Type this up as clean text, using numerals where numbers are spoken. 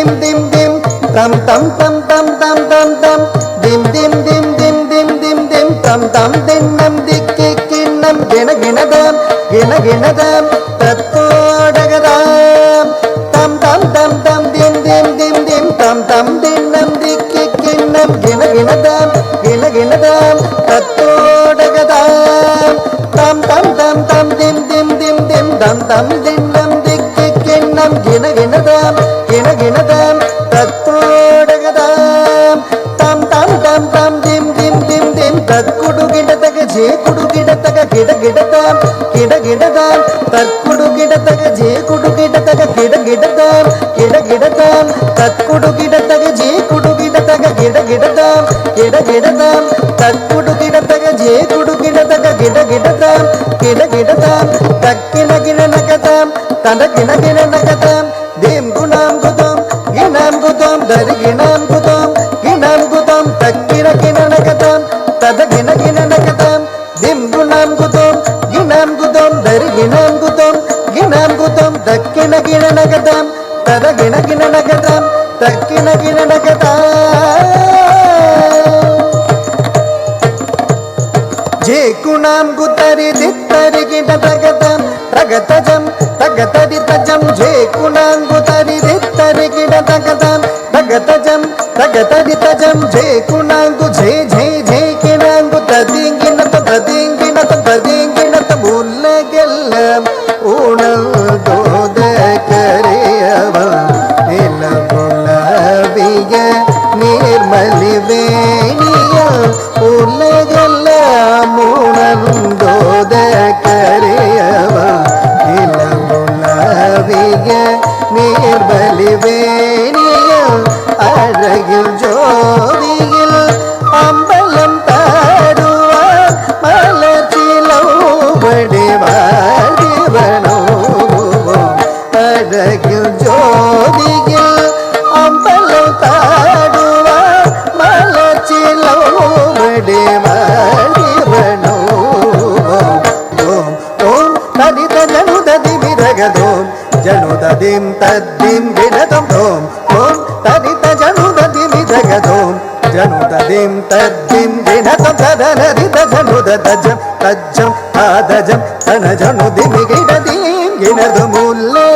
dim dim dim tam tam tam tam tam tam tam dim dim dim dim dim dim dim tam tam dinnam dikki kinnam gina ginadam tattodagam tam tam tam tam dim dim dim dim tam tam dinnam dikki kinnam gina ginadam tattodagam tam tam tam tam dim dim dim dim tam tam dinnam dikki kinnam gina ginadam tattodagam tam tam tam tam dim dim dim dim takkudu gidataga je kudu gidataga gidadam takkudu gidataga je kudu gidataga gidadam takkudu gidataga je kudu gidataga gidadam takkudu gidataga je kudu gidataga gidadam takkina gina nagatam tandakina gina nagatam dim gunam gudum ginam gudum dari ginam gudum takkina gina nagatam tadagina gina nagatam dim gunam gudum dari ginam gudum takkina gina nagatam tadagina gina nagatam takkina gina nagatam je kunam gutari dittari gina tagatam tagatajam tagatadi tajam je kunam gutari dittari gina tagatam tagatadi tajam je kunam gu je kinam gu tadingina mullegellam unaldoda kariyava nilagulaviga nirmali veniya mullegellam unaldoda kariyava nilagulaviga nirmali veniya அழகில் ஜோதியில் அம்பலம் தாடுவார் மலர்ச்சிலோபடி வாழ்வனோ அழகில் ஜோதியில் அம்பலம் தாடுவார் மலர்ச்சிலோபடி வாழ்வனோ ஓம் ஓம் தரித ஜனுததி விரகதோம் ஜனுததிம் தத்திம் வினதம் ஓம் ஓம் தரித ஜனுததி விரகதோம் ஜனுததிம் தத்திம் வினதம் ததனரித ஜனுததஜம் தஜ்ஜம் தாதஜம் தன ஜனுதி மிகிடதீம் கிணது முல்லே